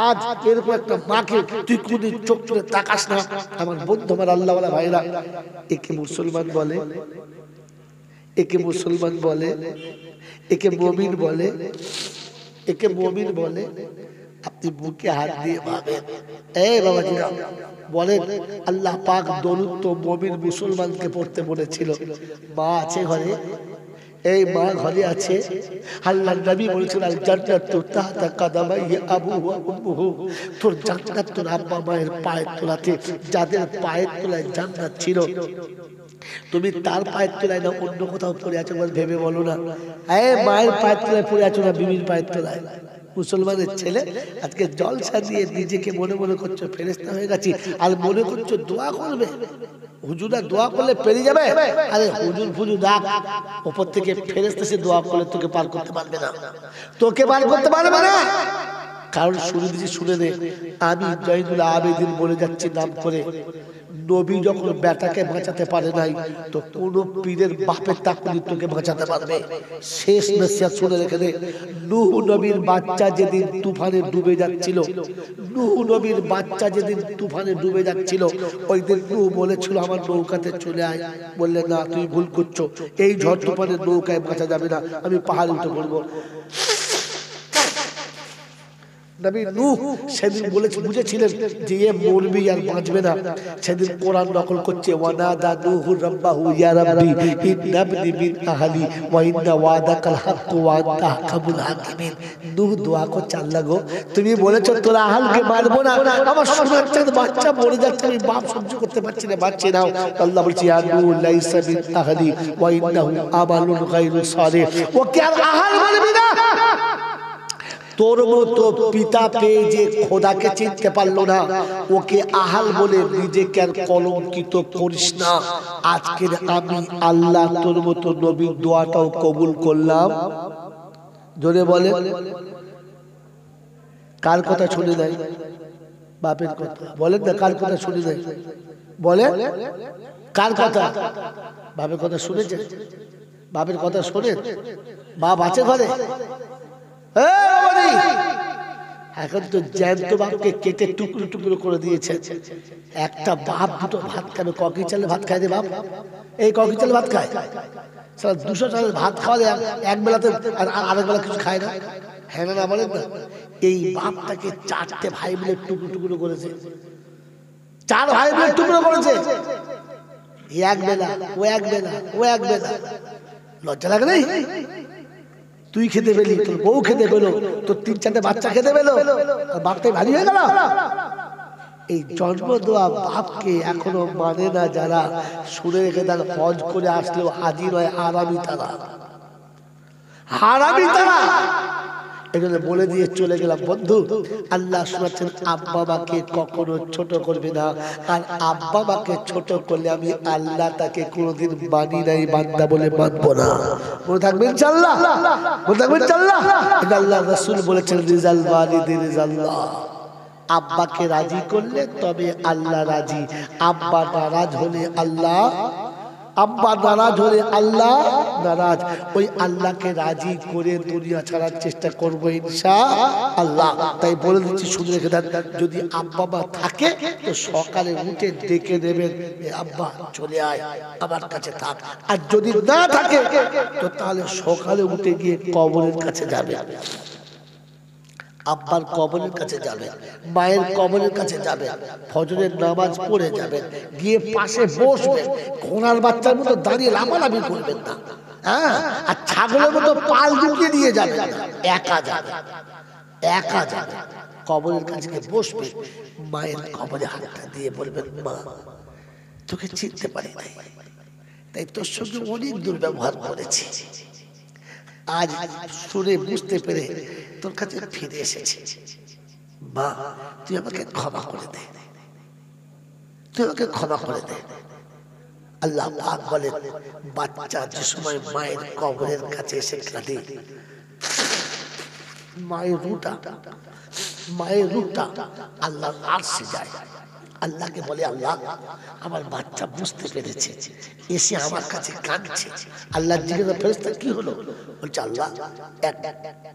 আজ এরকম একটা মাকে তুই কোনদিন চোখ তুলে তাকাস না। আমার বন্ধু, আমার আল্লাহওয়ালা ভাইরা, একে মুসলমান বলে, একে মুসলমান বলে, একে মুমিন বলে, একে মুমিন বলে। আপনি বুকে হাত দিয়ে ভাবেন, এই বাবাজিরা বলেন, আল্লাহ পাক দরুদ তো মুমিন মুসলমানকে পড়তে বলেছিল। মা আছে ঘরে, এই মা ঘরে আছে। আল্লাহর নবী বলেছেন, আল জান্নাতু তাহতা কাদামাই আবুহু ওয়া উম্মুহু, তোর জান্নাত তোর আব্বা মায়ের পায়ের তলাতে। যাদের পায়ের তলায় জান্নাত ছিল, তুমি তার পায়ের তলায় না অন্য কোথাও পড়ে আছো ভেবে বলো না। এই মায়ের পায়ের তলায় পড়ে আছো না বিবির পায়ের তলায়? মুসলমানের ছেলে আজকে জলসা দিয়ে নিজেকে মনে মনে করছো ফেরেশতা হয়ে গেছি, আর মনে করছো দোয়া করবে। হুজুরা দোয়া করলে পেরিয়ে যাবে? আরে হুজুর ফুজুর ডাক, উপর থেকে ফেরেশতা সে দোয়া করলে তোকে পার করতে পারবে না, তোকে পার করতে পারবে না। কারণ শুনে দিচ্ছি, শুনে নে, আমি জয়নুল আবেদিন বলে যাচ্ছি নাম করে। নবী যখন বেটাকে বাঁচাতে পারে নাই, তো কোন পীরের বাপের তাকুনি তোকে বাঁচাতে পারবে? শেষ নসিহত শুনে রেখে দে। নূহ নবীর বাচ্চা যেদিন তুফানে ডুবে যাচ্ছিল, নূহ নবীর বাচ্চা যেদিন তুফানে ডুবে যাচ্ছিল, ওই দিন নূহ বলেছিল আমার নৌকাতে চলে আয়। বললে না, তুই ভুল করছো, এই ঝড় তুফানের নৌকায় বাঁচা যাবে না, আমি পাহাড়ে উঠে পড়বো। নবী নূহ সেদিন বুঝেছিলেন যে এ মরবি আর বাঁচবে না। সেদিন কোরআন নকল করছে, ওয়ানাদা নূহু রাব্বাহু ইয়া রাব্বি ইন্নাবনি মিন আহলি ওয়া ইন্না ওয়াদাকাল হক ওয়া আনতা আহকামুল হাকিমিন। নূহ দোয়া করছে, আল্লাহ গো, তুমি বলেছো তোর আহলকে মারবো না, আমার সোনার চাঁদ বাচ্চা মরে যাচ্ছে, আমি বাপ সহ্য করতে পারছি না, বাঁচিয়ে নাও। আল্লাহ বলছে, ইয়া নূহ লাইসা মিন আহলি ওয়া ইন্নাহু আমালুন গায়রু সালিহ। ওকে আর আহল মারবি না। তোর মতো পিতা পেয়ে যে খোদাকে চিনতে পারলো না, ওকে আহাল বলে নিজেকে আর কলঙ্কিত করিস না। আজকের আমি আল্লাহ তোর মতো নবীর দোয়াটাও কবুল করলাম। জোরে বলে, কার কথা শুনে দেয়? বাপের কথা বলেন না, কার কথা শুনে দেয়? বলে কার কথা? বাপের কথা শুনেছে? বাপের কথা শোনেন? বাপ আছে ঘরে? এখন তো জ্যান্ত বাপকে কেটে টুকরো টুকরো করে দিয়েছে। একটা বাপ দুটো ভাত খাবে, ককি চালে ভাত খায় রে বাপ? এই ককি চালে ভাত খায়? 200 চালের ভাত খাওয়ালে এক বেলাতে আরেক বেলা কিছু খায় না। হ্যাঁ না বলেন না? এই বাপটাকে 4টে ভাই মিলে টুকরো টুকরো করেছে। 4 ভাই মিলে টুকরো করেছে। এক বেলা, ও এক বেলা, ও এক বেলা। লজ্জা লাগে নাই? তুই খেতে পেলি, তোর বউ খেতে পেলো, তোর 3-4টে বাচ্চা খেতে পেলো, আর বাপটাই ভারী হয়ে গেল। এই জন্ম দেওয়া বাপকে এখনো মানে না যারা, শুনে রেখে তার হজ করে আসলেও হাজির হয় হারামি তারা, হারামি তারা। এজন্য বলে দিয়ে চলে গেলাম, বন্ধু আল্লাহ শোনাচ্ছেন আব্বা মাকে কখনো ছোট করবে না, আর আব্বা মাকে ছোট করলে আমি আল্লাহ তাকে কোনোদিন মানি নাই, বান্দা বলে মানবো না। মনে থাকবে ইনশাআল্লাহ, মনে থাকবে ইনশাআল্লাহ। এটা আল্লাহ রাসূল বলেছেন, রিজাল ওয়ালিদি রিজাল্লাহ। আব্বাকে রাজি করলে তবে আল্লাহ রাজি, আব্বা নারাজ হলে আল্লাহ, আব্বা নারাজ হলে আল্লাহ নারাজ। ওই আল্লাহকে রাজি করে দুনিয়া ছাড়ার চেষ্টা করবো ইনশাআল্লাহ। তাই বলে দিচ্ছি, শুনে রেখে দেন, যদি আব্বা মা থাকে তো সকালে উঠে ডেকে দেবেন, আব্বা চলে আয় আমার কাছে থাক। আর যদি না থাকে তো তাহলে সকালে উঠে গিয়ে কবরের কাছে যাবে, আব্বার কবরের কাছে যাবেন, মায়ের কবরের কাছে যাবেন, ফজরের নামাজ পড়ে যাবেন, গিয়ে পাশে বসবেন। ঘোড়ার বাচ্চার মতো দাঁড়িয়ে লাফালাফি করবেন না, হ্যাঁ? আর ছাগলের মতো পাল ঢুকিয়ে দিয়ে যাবেন না, একা যাবেন, একা যাবেন। কবরের কাছে গিয়ে বসবেন, মায়ের কবরে হাতটা দিয়ে বলবেন, মা তোকে চিনতে পারি নাই, তাই তোর সঙ্গে অনেক দুর্ব্যবহার করেছি, আজ শুনে বুঝতে পেরে তোর কাছে ফিরে এসেছি, মা তুই আমাকে ক্ষমা করে দে, তুই আমাকে ক্ষমা করে দে। আল্লাহ পাক বলেন, বাচ্চা যে সময় মায়ের কবরের কাছে এসে কাঁদে, মায়ের রূহটা আল্লাহর আরশে যায়। আল্লাহকে বলে, আল্লাহ আমার বাচ্চা বুঝতে পেরেছে, এসে আমার কাছে কাঁদছে। আল্লাহ জিজ্ঞাসা, ফেরেশতা কি হলো? বলছে, আল্লাহ এক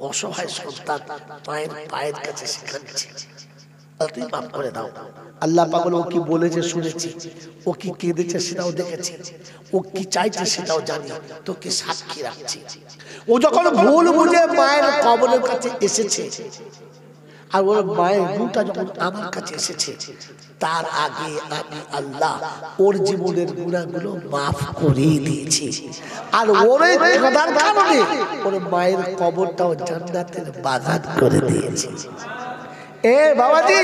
অসহায় সন্তান মায়ের পায়ের কাছে এসে কাঁদছে, তুই মাফ করে দাও। আল্লাহ পাক বলে, ও কি বলেছে শুনেছি, ও কি কেঁদেছে সেটাও দেখেছি, ও কি চাইছে সেটাও জানি, তোকে সাক্ষী রাখছি। ও যখন ভুল বুঝে মায়ের কবরের কাছে এসেছে, আর ওর মায়ের রূহটা যখন আমার কাছে এসেছে, তার আগে আমি আল্লাহ ওর জীবনের গুনাহগুলো মাফ করে দিয়েছি। আর ওর কাদার কারণে ওর মায়ের কবরটাও জান্নাতের বাগান করে দিয়েছি। এ বাবাজি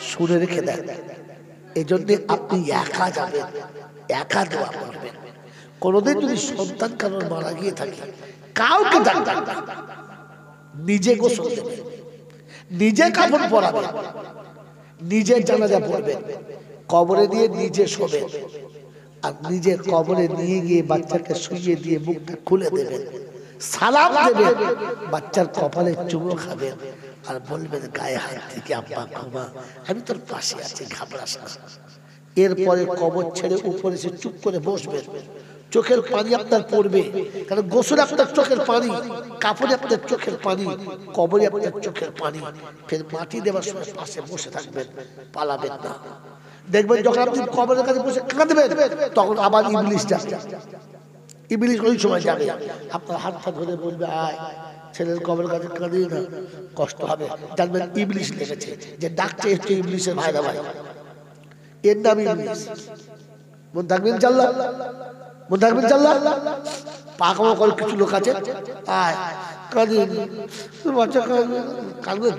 শুনে রেখে দেন, এই জন্য আপনি একা যাবেন, একা দোয়া করবেন। কোনোদিন যদি সন্তান কারোর মারা গিয়ে থাকে, কাউকে ডাকবেন না, নিজে গোসল দেবেন, নিজে কাপড় পরাবেন, নিজে জানাজা পড়বেন, কবরে দিয়ে নিজে শোবেন, আর নিজের কবরে নিয়ে গিয়ে বাচ্চাকে শুইয়ে দিয়ে মুখটা খুলে দেবেন, সালাম দেবেন, বাচ্চার কপালে চুমো খাবেন, আর বলবেন গায়ে হাত থেকে, আব্বা ঘুমা, আমি তোর পাশে আছি, ঘাবড়াস না। এরপরে কবর ছেড়ে উপরে এসে চুপ করে বসবেন, চোখের পানি আপনার পড়বে, কারণ গোসল আপনার চোখের পানি, কাপড়ে আপনার চোখের পানি, কবরে আপনার চোখের পানি। ফের মাটি দেওয়ার সময় পাশে বসে থাকবেন, পালাবেন না। দেখবেন যখন আপনি কবরের কাছে বসে কাঁদবেন, তখন আবার ইবলিশ যাবে, ইবলিশ ওই সময় যাবে, আপনার হাতটা ধরে বলবে, আয় ছেলের কবরের কাছে কাঁদিয়ে না, কষ্ট হবে। জানবেন ইবলিশ লেগেছে, যে ডাকছে হচ্ছে ইবলিশের ভাইরা ভাই, এর নাম ইবলিশ। মন থাকবেন চাল্লা, মন থাকবেন চাল্লা। পাকামা করে কিছু লোক আছে, আয় কাঁদিয়ে বাচ্চা কাঁদবে,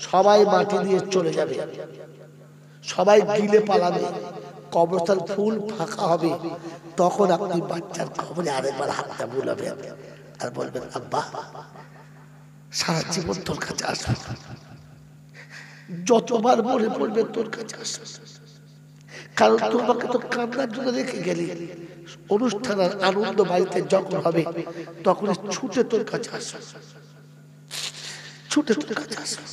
সবাই মাটি দিয়ে চলে যাবে, সবাই গিলে পালাবে, কবরস্থান ফুল ফাঁকা হবে, তখন আপনি বাচ্চার কবরে আরেকবার হাতটা বুলাবেন আর বলবেন, আব্বা সারা জীবন তোর কাছে আসবো, যতবার মনে পড়বে তোর কাছে আসবো, কারণ তোমাকে তো কান্নার জন্য রেখে গেলি। অনুষ্ঠান আর আনন্দ বাড়িতে যখন হবে তখন ছুটে তোর কাছে আসবো, ছুটে তোর কাছে আসবো।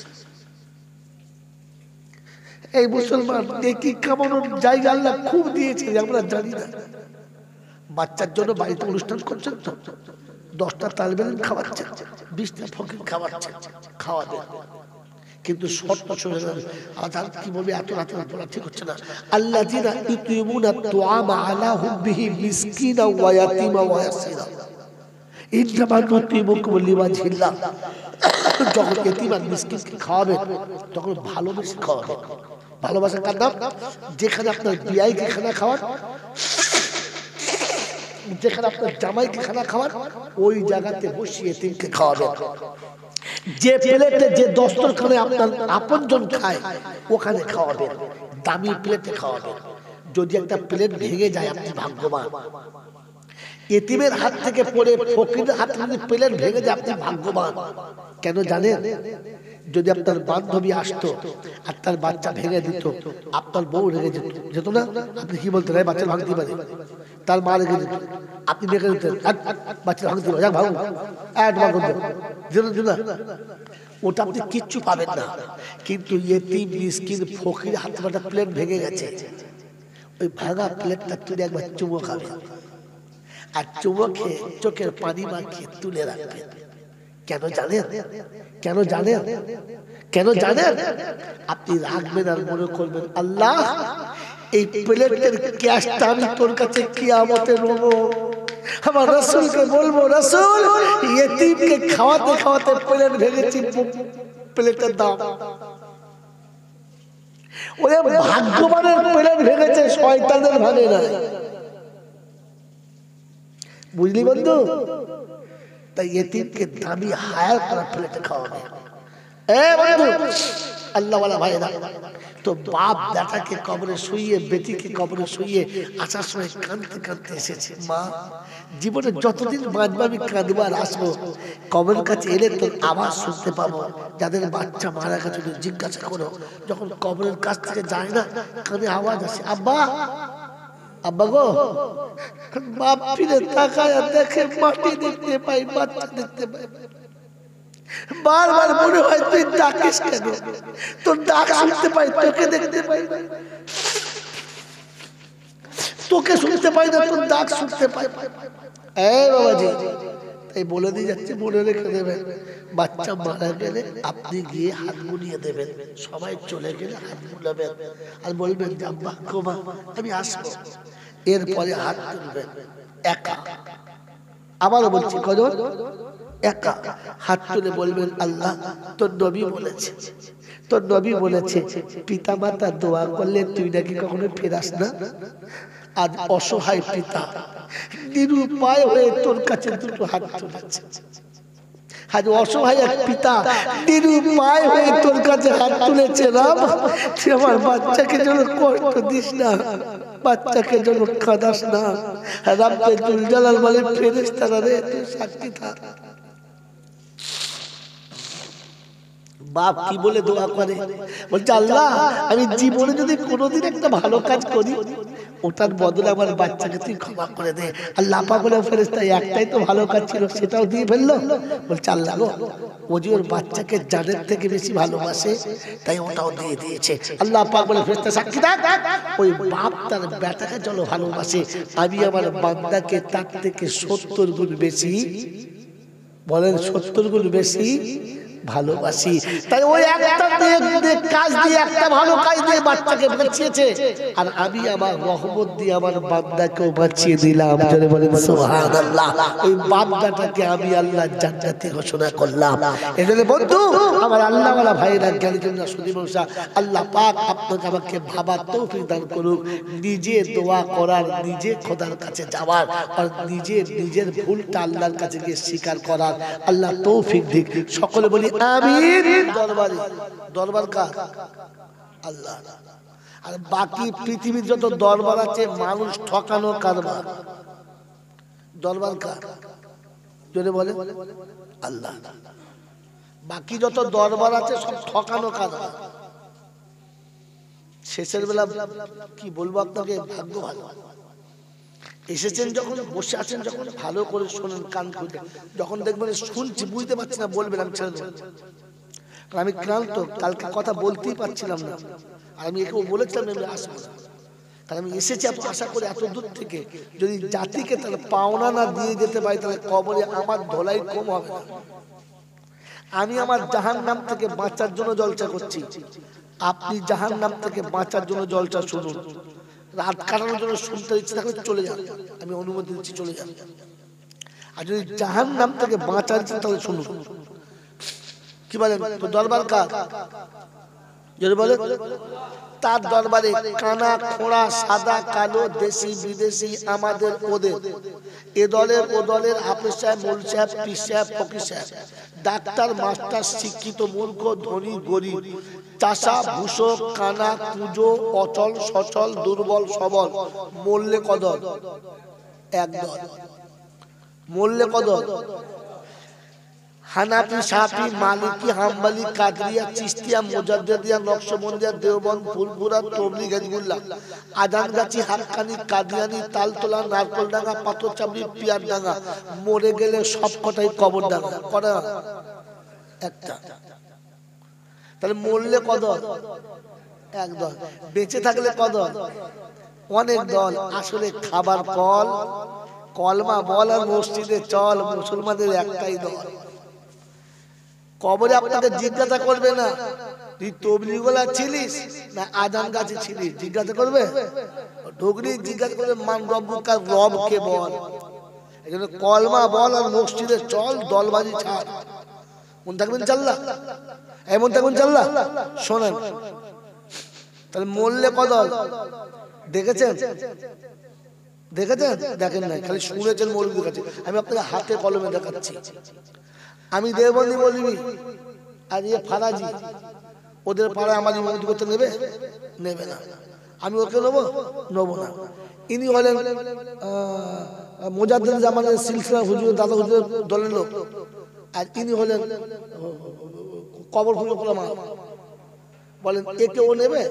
এই মুসলমান নেকি কামানোর জায়গা আল্লাহ খুব দিয়েছে, আমরা জানি না। বাচ্চার জন্য বাড়িতে অনুষ্ঠান করছেন তো, 10টা তালবেল খাওয়াচ্ছেন, 20টা ফকির খাওয়াচ্ছেন, খাওয়াবেন, কিন্তু শর্ত শুনে নেন। আজান কি বলবে, এত রাতে বলা ঠিক হচ্ছে না। আল্লাযিনা ইউতিমুনা তুআমা আলা হুব্বিহি মিসকিনা ওয়া ইয়াতীমা ওয়া ইয়াসীরা ইন্নামা নুতিমুকুম লিওয়াজহিল্লাহ। যখন ইতিম আর মিসকিনকে খাওয়াবেন তখন ভালোবেসে খাওয়াবেন। ভালোবাসা কার নাম? যেখানে আপনার বিয়াইকে খানা খাওয়ান, যেখানে আপনার জামাইকে খানা খাওয়ান, ওই জায়গাতে বসিয়ে এতিমকে খাওয়াবেন। যে প্লেটে যে দস্তরখানে আপনার আপনজন খায় ওখানে খাওয়াবেন, দামি প্লেটে খাওয়াবেন। যদি একটা প্লেট ভেঙে যায় আপনি ভাগ্যবান। এতিমের হাত থেকে পড়ে ফকিরের হাত থেকে প্লেট ভেঙে যায় আপনি ভাগ্যবান। কেন জানেন? যদি আপনার বান্ধবী আসতো আর তার বাচ্চা ভেঙে দিত, আপনার বউ রেগে যেত না? আপনি কি বলতেন, বাচ্চা ভাঙতে পারে? তার মা রেগে যেত, আপনি রেগে দিতেন, বাচ্চা ভাঙতে পারে, ওটা আপনি কিচ্ছু পাবেন না। কিন্তু এতিম মিসকিন ফকির হাতে একটা প্লেট ভেঙে গেছে, ওই ভাঙা প্লেটটা তুলে একবার চুমো খাবেন, আর চুমো খেয়ে চোখের পানি মাখিয়ে তুলে রাখবেন। কেন জানেন? কেন জানেন? কেন জানেন? আপনি রাখবেন আর মনে করবেন, আল্লাহ এই প্লেটের ক্যাশটা আমি তোর কাছে কিয়ামতে নেব, আমার রাসূলকে বলবো, রাসূল ইয়েতিমকে খাওয়াতে খাওয়াতে প্লেট ভেঙেছি, প্লেটের দাম। ওরে ভাগ্যবানের প্লেট ভেঙেছে, শয়তানের ভাঙে না। বুঝলি বন্ধু? তাই ইয়েতিমকে দামি হায়ার করা প্লেটে খাওয়াবে। এ বন্ধু, আল্লাহওয়ালা ভাইরা, তো বাপ বেটাকে কবরে শুইয়ে, বেটিকে কবরে শুইয়ে আসার সময় কাঁদতে কাঁদতে এসেছে, মা জীবনে যতদিন বাঁচবো আমি কাঁদবো আর আসবো, কবরের কাছে এলে তোর আওয়াজ শুনতে পাবো। যাদের বাচ্চা মারা গেছে জিজ্ঞাসা করো, যখন কবরের কাছ থেকে যায় না কানে আওয়াজ আসে, আব্বা আব্বা গো। বাপ ফিরে তাকায় দেখে মাটি দেখতে পাই, বাচ্চা দেখতে পাই। বারবার মনে হয় তুই ডাকিস কেন? তোর ডাক শুনতে পাই, তোকে দেখতে পাই, তোকে শুনতে পাই না, তোর ডাক শুনতে পাই। এই বাবাজি, তাই বলে দিয়ে যাচ্ছে, মনে রেখে দেবেন, বাচ্চা মারা গেলে আপনি গিয়ে হাত বুলিয়ে দেবেন, সবাই চলে গেলে হাত বুলাবেন আর বলবেন যে আব্বা গোমা আমি আসবো। এরপরে হাত তুলবেন একা। আবারও বলছি, কজন? একা হাত তুলে বলবেন, আল্লাহ তোর নবী বলেছে, তোর নবী বলেছে পিতা মাতা দোয়া করলে তুই নাকি কখনো ফেরাস না। আজ অসহায় পিতা নিরুপায় হয়ে তোর কাছে দুটো হাত তুলেছে। আজ অসহায় এক পিতা নিরুপায় হয়ে তোর কাছে হাত তুলেছে। রাম, তুই আমার বাচ্চাকে যেন কষ্ট দিস না, বাচ্চাকে যেন কাঁদাস না। রাব্বে জুল জালাল বলে, ফেরেশতারা রে তুই সাক্ষী থাক। বাপ কি বলে দোয়া করে? বলছে আল্লাহ আমি জীবনে যদি কোনোদিন একটা ভালো কাজ করি, ওটার বদলে আমার বাচ্চাকে তুই ক্ষমা করে দে। আল্লাহ পাক বলে, ফেরেশতা একটাই তো ভালো কাজ ছিল, সেটাও দিয়ে ফেললো। বলছে আল্লাহ গো, ও যে ওর বাচ্চাকে জানের থেকে বেশি ভালোবাসে, তাই ওটাও দিয়ে দিয়েছে। আল্লাহ পাক বলে, ফেরেশতা সাক্ষী থাক, ওই বাপ তার বেটাকে যত ভালোবাসে, আমি আমার বান্দাকে তার থেকে 70 গুণ বেশি, বলেন 70 গুণ বেশি ভালোবাসি। তাই ওই একটা কাজ দিয়ে, একটা ভালো কাজ দিয়ে বাচ্চাকে বাঁচিয়েছে, আর আমি আমার রহমত দিয়ে আমার বান্দাকেও বাঁচিয়ে দিলাম। জোরে বলেন সুবহানাল্লাহ। ওই বান্দাটাকে আমি আল্লাহ জান্নাতে ঘোষণা করলাম। এজন্য বন্ধু আমার আল্লাহওয়ালা ভাইরা, জ্ঞানীজনরা, সুধী মানুষরা, আল্লাহ পাক আপনাকে আমাকে ভাবার তৌফিক দান করুক, নিজে দোয়া করার, নিজে খোদার কাছে যাওয়ার, আর নিজের ভুলটা আল্লাহর কাছে গিয়ে স্বীকার করার আল্লাহ তৌফিক দিক। সকলে বলি আমিন। দরবারে, দরবার কার? আল্লাহ। আর বাকি পৃথিবীর যত দরবার আছে মানুষ ঠকানো কারবার। দরবার কার? জোরে বলে আল্লাহ। বাকি যত দরবার আছে সব ঠকানো কারবার। শেষের বেলা কি বলবো আপনাকে, ভাগ্য ভালো এসেছেন যখন, বসে আছেন যখন, ভালো করে শোনেন কান খুলে। যখন দেখবেন শুনছি বুঝতে পারছি না, বলবেন আমি ছেড়ে দেবো, কারণ আমি ক্লান্ত, কালকে কথা বলতেই পারছিলাম না। আর আমি একেও বলেছিলাম আমি আসবো না, কারণ আমি এসেছি এত আশা করে এত দূর থেকে। যদি জাতিকে তাহলে পাওনা না দিয়ে যেতে পারি তাহলে কবরে আমার ধোলাই কম হবে না। আমি আমার জাহান্নাম থেকে বাঁচার জন্য জলসা করছি, আপনি জাহান্নাম থেকে বাঁচার জন্য জলসা শুনুন। রাত কাটানোর জন্য শুনতে ইচ্ছে থাকলে চলে যান, আমি অনুমতি দিচ্ছি চলে যান। আর যদি জাহান্নাম থেকে বাঁচার ইচ্ছে তাহলে শুনুন। কি বলেন? তো দরবার কার? যদি বলে তার দরবারে কানা খোঁড়া সাদা কালো দেশি বিদেশি আমাদের ওদের, এ দলের ও দলের হাফেজ সাহেব মোল সাহেব পীর সাহেব ফকির সাহেব, ডাক্তার মাস্টার শিক্ষিত মূর্খ ধনী গরিব, চাষা ভূষক কানা কুজো অচল সচল দুর্বল সবল, মরলে কদর এক দল। মরলে কদর হানাফি শাফি মালিকি হাম্বলি কাদরিয়া চিশতিয়া মুজাদ্দিদিয়া নকশবন্দিয়া দেওবন্দ ফুলপুরা তবলিগ হিজবুল্লাহ আজানগাছি হাক্কানি কাদিয়ানি তালতলা নারকলডাঙ্গা পাথরচাবড়ি পিয়ারডাঙ্গা, মরে গেলে সব কটাই কবরডাঙ্গা। কটা? একটা। তাহলে মরলে কদর এক দল, বেঁচে থাকলে কদর অনেক দল। আসলে খাবার কল, কলমা বল আর মসজিদে চল, মুসলমানদের একটাই দল। কবরে আপনাকে জিজ্ঞাসা করবে না তুই তবলিগওয়ালা ছিলিস না আজান গাছি ছিলিস, জিজ্ঞাসা করবে। ঢুকলি জিজ্ঞাসা করবে মান রব্বুকা, রবকে বল। এজন্য কলমা বল আর মসজিদে চল, দলবাজি ছাড়। মন থাকবেন চাল্লা, এমন থাকবেন চাল্লা। শোনেন তাহলে মরলে কদল দেখেছেন? দেখেছেন? দেখেন নাই, খালি শুনেছেন মৌলবীর কাছে। আমি আপনাকে হাতে কলমে দেখাচ্ছি। আমি দেওবন্দি মৌলবী আর ইয়ে ফারাজি, ওদের পাড়ায় আমার ইমামতি করতে নেবে? নেবে না। আমি ওকে নেবো? নেবো না। ইনি হলেন মুজাদ্দিদ জামানের সিলসিলা হুজুর দাদা হুজুরের দলের লোক, আর ইনি হলেন কবর খুঁজে খোলা। বলেন একে ও নেবে?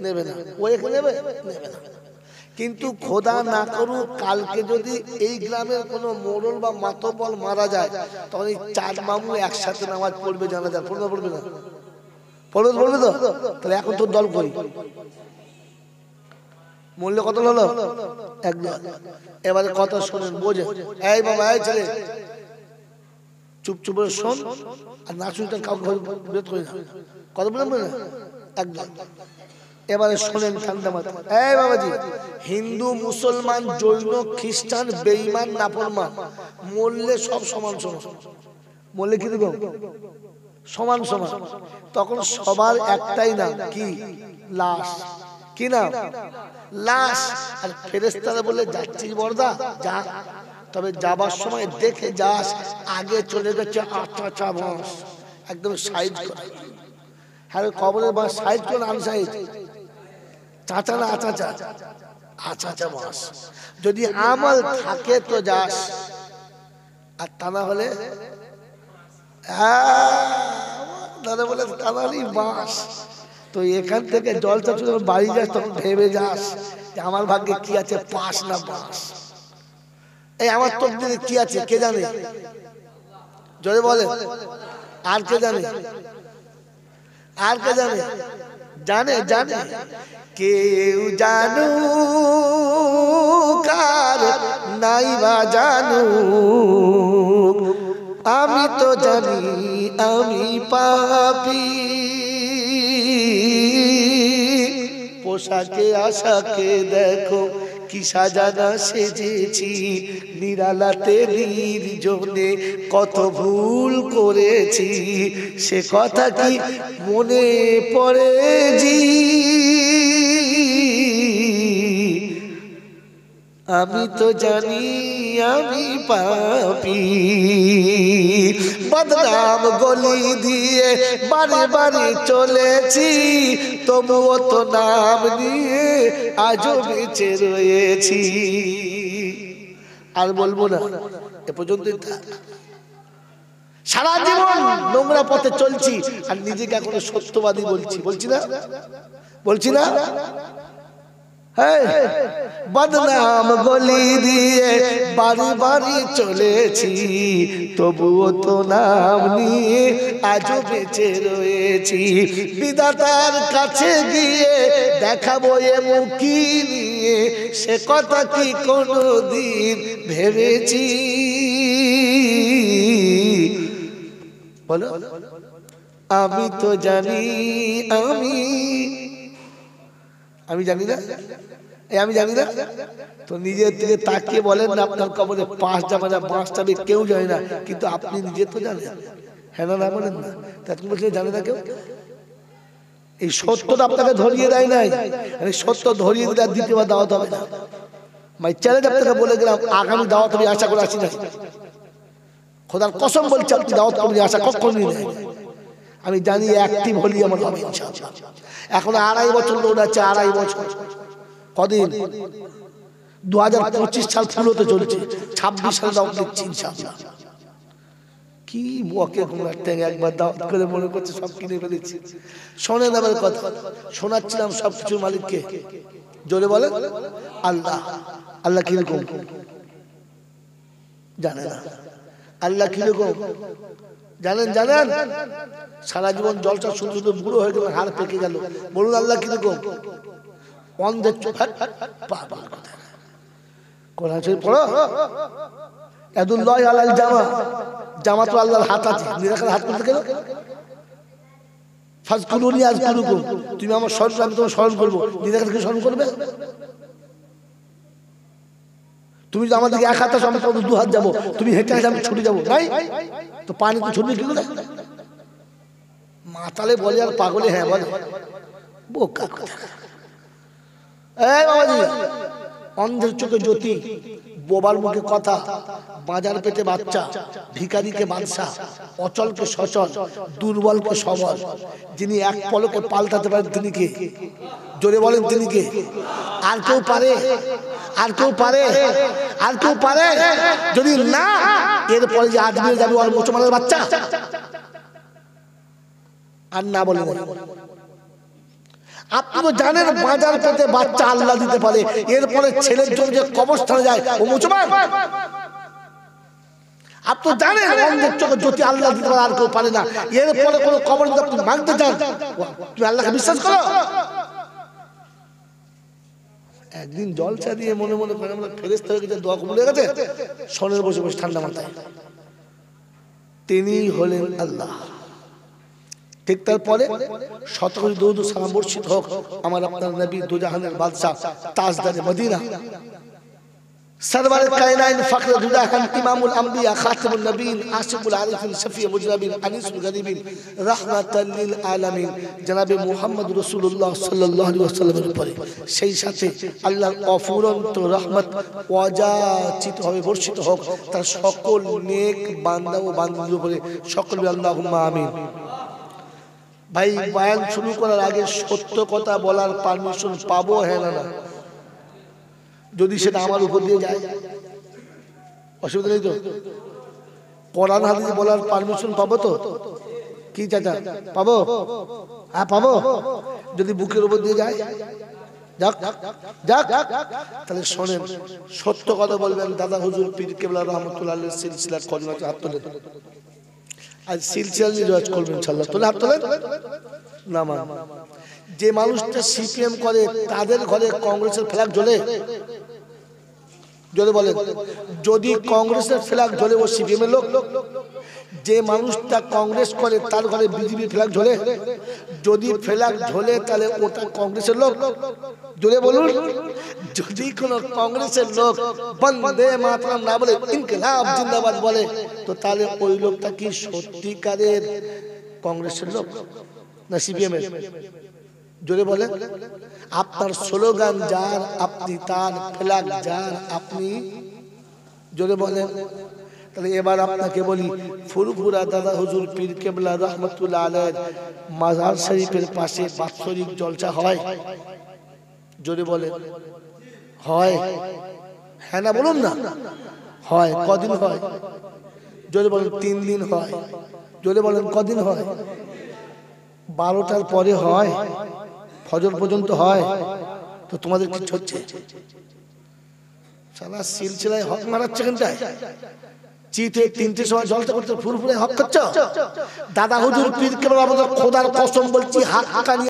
নেবে না। ও একে নেবে? নেবে না। কিন্তু খোদা না করুক কালকে যদি এই গ্রামের কোনো মোড়ল বা মাতব্বর মারা যায়, তখন এই চার মামু একসাথে নামাজ পড়বে, জানাজা পড়বে। পড়বে না? পড়বে তো? তাহলে এখন তোর দল করি। মূল্য কত হলো? একদল। এবারে কথা শোনেন, বোঝে। এই বাবা, এই ছেলে চুপ করে শোন, আর না শুনতেন কাউকে বিরোধ করি না। কথা বলেন না একদম। এবারে শোনেন ঠান্ডা মাথা। এই বাবাজি, হিন্দু মুসলমান জৈন খ্রিস্টান বেঈমান নাফরমান মরলে সব সমান সমান। মরলে কি দেখো সমান সমান। তখন সবার একটাই নাম, কি? লাশ। কি নাম? লাশ। আর ফেরেশতারা বলে যাচ্ছিস বর্দা যা, তবে যাবার সময় দেখে যাস আগে চলে গেছে আচ্ছা বাঁশ, একদম সাইড করে। হ্যাঁ, কবরের বাঁশ সাইড করে, আনসাইড চাচা না আচ্ছা বাঁশ। যদি আমল থাকে তো যাস, আর তা না হলে দাদা বলে তানারই বাঁশ। তো এখান থেকে জলটা যখন বাড়ি যাস তখন ভেবে যাস যে আমার ভাগ্যে কি আছে, পাশ না বাঁশ। এই আমার তকদিরে কি আছে কে জানে? জোরে বলে। আর কে জানে? আর কে জানে? জানে কেউ জানু কার নাই বা জানু, আমি তো জানি আমি পাপী। পোশাকে আশাকে দেখো কি সাজানা সেজেছি, নিরালাতে নির্জনে কত ভুল করেছি, সে কথা কি মনে পড়ে জি? আমি তো জানি আমি পাপী বদনাম গলি দিয়ে বারে বারে চলেছি তবুও তো নাম নিয়ে আজও বেঁচে রয়েছি আর বলবো না এ পর্যন্ত সারা জীবন নোংরা পথে চলছি আর নিজেকে এখন সত্যবাদী বলছি না বদনাম গলি দিয়ে বাড়ি বাড়ি চলেছি তবুও তো নাম নিয়ে আজও বেঁচে রয়েছি বিধাতার কাছে গিয়ে দেখাবো এ মুখি নিয়ে সে কথা কি কোনোদিন ভেবেছি বলো আমি তো জানি আমি জানি না আমি জানি না তো নিজের দিকে তাকিয়ে বলেন না আপনার কবরে 5টা বাজা 5টা কেউ জানে না কিন্তু আপনি নিজে তো জানেন হ্যাঁ না বলেন না তুমি বলছেন জানে না কেউ এই সত্যটা আপনাকে ধরিয়ে দেয় নাই সত্য ধরিয়ে দিলে দ্বিতীয়বার দাওয়াত হবে না মাই চ্যালেঞ্জ আপনাকে বলে গেলাম আগামী দাওয়াত আমি আশা করে আসি না খোদার কসম বলছি আপনি দাওয়াত করবেন আশা কখনই নেই আমি জানি অ্যাক্টিভ হলি আমার হবে ইনশাআল্লাহ এখন 2.5 বছর লোড আছে 2.5 বছর কদিন 2025 সাল ফুলতে চলছে 26 সালে দাওয়াত দিচ্ছি ইনশাআল্লাহ কি বকে ঘুমাতে একবার দাওয়াত করে মনে করছে সব কিনে ফেলেছি শোনেন আমার কথা শোনাচ্ছিলাম সব কিছুর মালিককে জোরে বলেন আল্লাহ কিরকম জানে না আল্লাহ কিরকম জানেন সারা জীবন জলসা শুধু বুড়ো হয়ে গেল হাড় পেকে গেল বলুন আল্লাহ কিরকম অন্ধের চোখ পাগল কথা কোরআন শরীফ পড়ো ইয়াদুল্লাহি আলাল জামা তো আল্লাহর হাত আছে নিরাকার হাত করতে গেল ফাজকুরুনি আযকুরুকুম তুমি আমার স্মরণ আমি তোমার স্মরণ করবো নিরাকারকে স্মরণ করবে তুমি যদি আমার দিকে 1 হাত আসো আমি তোমার 2 হাত যাবো তুমি হেঁটে আসে আমি ছুটে যাবো নাই তো পানি তো ছুটবে কি করে মাতালে বলে আর পাগলে হ্যাঁ বলে বোকা কথা এই বাবাজি অন্ধের চোখে জ্যোতি বোবার মুখে কথা বাজার পেটে বাচ্চা ভিখারিকে বাদশা অচলকে সচল দুর্বলকে সবল যিনি এক পলকে পাল্টাতে পারেন তিনি কে জোরে বলেন তিনি কে আর কেউ পারে যদি না এরপরে যে আজমিরে যাবে ওর মুসলমানের বাচ্চা আর না বলে আপনি তো জানেন বাজার পেতে বাচ্চা আল্লাহ দিতে পারে এরপরে ছেলের জন্য যে কবরস্থানে যায় ও মুসলমান আপনি তো জানেন অন্ধের চোখে জ্যোতি আল্লাহ দিতে পারে আর কেউ পারে না এরপরে কোনো কবর যদি আপনি মানতে চান তুমি আল্লাহকে বিশ্বাস করো একদিন জলসা দিয়ে মনে মনে করে আমরা ফেরেশতা হয়ে গেছে দোয়া কবুল হয়ে গেছে সোনের বসে বসে ঠান্ডা মাথায় তিনি হলেন আল্লাহ ঠিক তারপরে শত কোটি দরুদ ও সালাম বর্ষিত হোক আমার আপনার নবী দুজাহানের বাদশা তাজদারে মদিনা সরওয়ারে কায়নাত ফখর দুজাহান ইমামুল আম্বিয়া খাতিমুন নবীন আশিকুল আরিফিন শফিউল মুজরাবিন আনিসুল গরিবিন রাহমাতাল লিল আলামিন জনাবে মুহাম্মদ রাসূলুল্লাহ সাল্লাল্লাহু আলাইহি ওয়াসাল্লামের উপরে সেই সাথে আল্লাহর অফুরন্ত রহমত ওয়াজাচিত হবে বর্ষিত হোক তার সকল নেক বান্দা ও বান্দিদের উপরে সকল আল্লাহুম্মা আমিন ভাই বয়ান শুরু করার আগে সত্য কথা বলার পারমিশন পাবো হ্যাঁ না যদি সেটা আমার উপর দিয়ে যায় অসুবিধা নেই তো কোরআন হাদিস বলার পারমিশন পাবো তো কি চাচা পাবো হ্যাঁ পাবো যদি বুকের উপর দিয়ে যায় যাক তাহলে শোনেন সত্য কথা বলবেন দাদা হুজুর পীর কেবলা রহমাতুল্লাহ আলাইহির সিলসিলার কলিমাতে হাত তোলেন আজ সিলসিলা নিয়ে করবেন ইনশাআল্লাহ তোলে হাত তোলেন না মান যে মানুষটা সিপিএম করে তাদের ঘরে কংগ্রেসের ফ্ল্যাগ জ্বলে জ্বলে বলে যদি কংগ্রেসের ফ্ল্যাগ জ্বলে ও সিপিএম এর লোক যে মানুষটা কংগ্রেস করে তার ঘরে বিজেপি ফ্ল্যাগ জ্বলে যদি ফ্ল্যাগ জ্বলে তাহলে ওটা কংগ্রেসের লোক জ্বলে বলুন যদি কোন কংগ্রেসের লোক বন্দে মাতরম না বলে ইনকিলাব জিন্দাবাদ বলে তো তাহলে ওই লোকটা কি সত্যিকারের কংগ্রেসের লোক না সিপিএম এর জোরে বলেন আপনার স্লোগান যার আপনি তার ফ্ল্যাগ যার আপনি জোরে বলেন। তাহলে এবার আপনাকে বলি, ফুরফুরা দাদা হুজুর পীর কেবলা রহমতুল্লাহ আলাইহির মাজার শরীফের পাশে বাৎসরিক জলসা হয়? জোরে বলেন। হয়? হ্যাঁ না বলুন না। হয়। কদিন হয়? জোরে বলেন। 3 দিন হয়। জোরে বলেন কদিন হয়? 12টার পরে হয়, ফজর পর্যন্ত হয়। তো তোমাদের কি হচ্ছে? সারা সিলসিলায় হক মারাচ্ছে কেনটায়? চিঠে 3টের সময় জলসা করতে ফুরফুরে হক করছো? দাদা হুজুর পীর কেবলা খোদার কসম বলছি, হাক্কানি